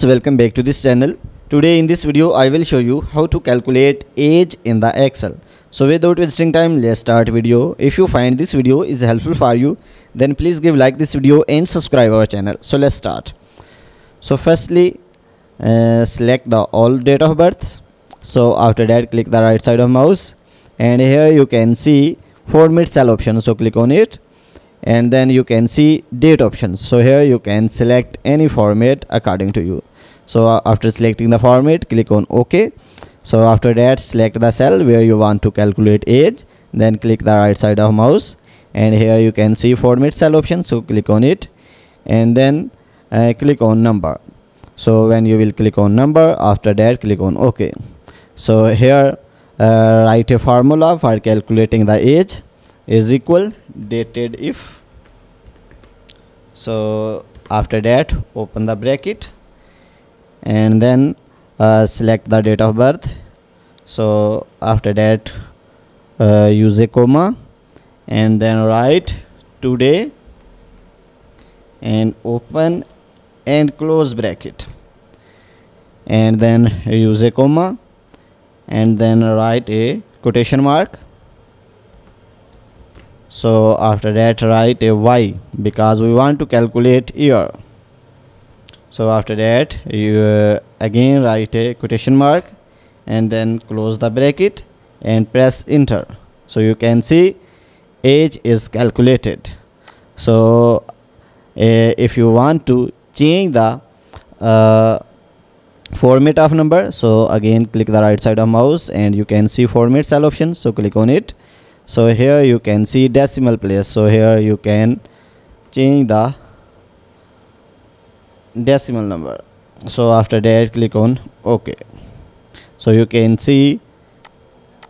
So welcome back to this channel. Today in this video I will show you how to calculate age in the Excel. So without wasting time, let's start video. If you find this video is helpful for you, then please give like this video and subscribe our channel. So let's start. So firstly select the all date of birth. So after that click the right side of mouse and here you can see format cell option, so click on it. And then you can see date options, so here you can select any format according to you. So after selecting the format, click on OK. So after that select the cell where you want to calculate age, then click the right side of mouse and here you can see format cell option, so click on it and then click on number. So when you will click on number, after that click on OK. So here write a formula for calculating the age is equal dated if. So after that open the bracket and then select the date of birth. So after that use a comma and then write today and open and close bracket and then use a comma and then write a quotation mark. So after that write a Y because we want to calculate year. So after that you again write a quotation mark and then close the bracket and press enter. So you can see age is calculated. So if you want to change the format of number, so again click the right side of mouse and you can see format cell option, so click on it. So here you can see decimal place, so here you can change the decimal number. So after that click on OK. So you can see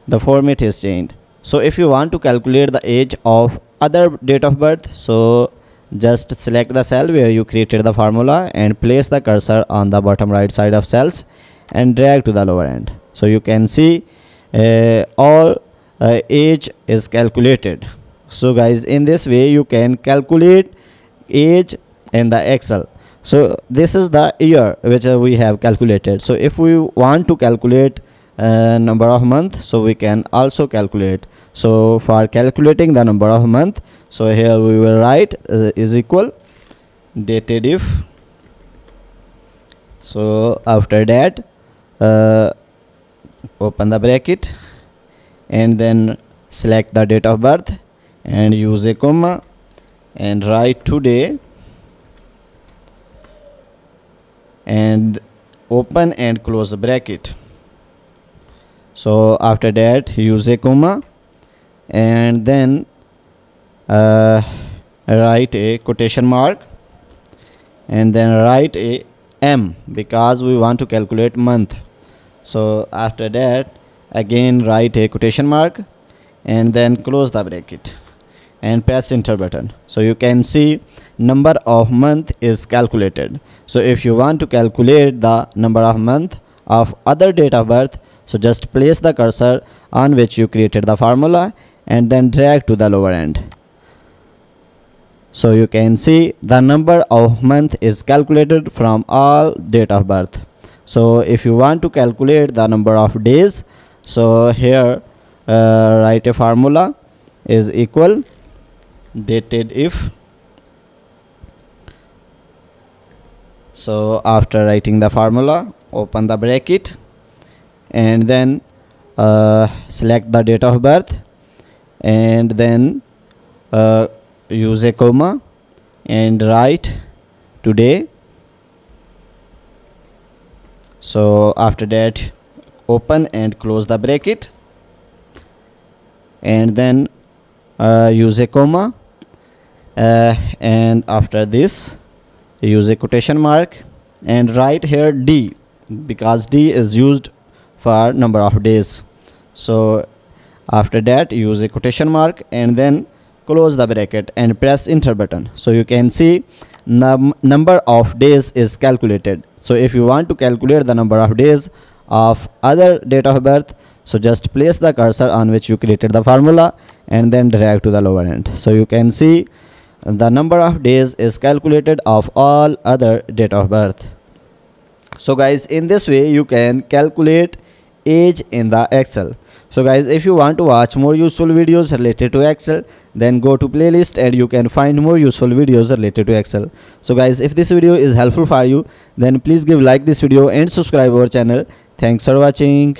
the format is changed. So if you want to calculate the age of other date of birth, so just select the cell where you created the formula and place the cursor on the bottom right side of cells and drag to the lower end. So you can see all age is calculated. So guys, in this way you can calculate age in the Excel. So this is the year which we have calculated. So if we want to calculate number of month, so we can also calculate. So for calculating the number of month, so here we will write is equal dated if. So after that open the bracket and then select the date of birth and use a comma and write today and open and close the bracket. So after that use a comma and then write a quotation mark and then write a M because we want to calculate month. So after that again write a quotation mark and then close the bracket and press enter button. So you can see number of month is calculated. So if you want to calculate the number of month of other date of birth, so just place the cursor on which you created the formula and then drag to the lower end. So you can see the number of month is calculated from all date of birth. So if you want to calculate the number of days, so here write a formula is equal dated if. So after writing the formula, open the bracket and then select the date of birth and then use a comma and write today. So after that open and close the bracket and then use a comma and after this use a quotation mark and write here D because D is used for number of days. So after that use a quotation mark and then close the bracket and press enter button. So you can see number of days is calculated. So if you want to calculate the number of days of other date of birth, so just place the cursor on which you created the formula and then drag to the lower end. So you can see the number of days is calculated of all other date of birth. So guys, in this way you can calculate age in the Excel. So guys, if you want to watch more useful videos related to Excel, then go to playlist and you can find more useful videos related to Excel. So guys, if this video is helpful for you, then please give like this video and subscribe our channel. Thanks for watching.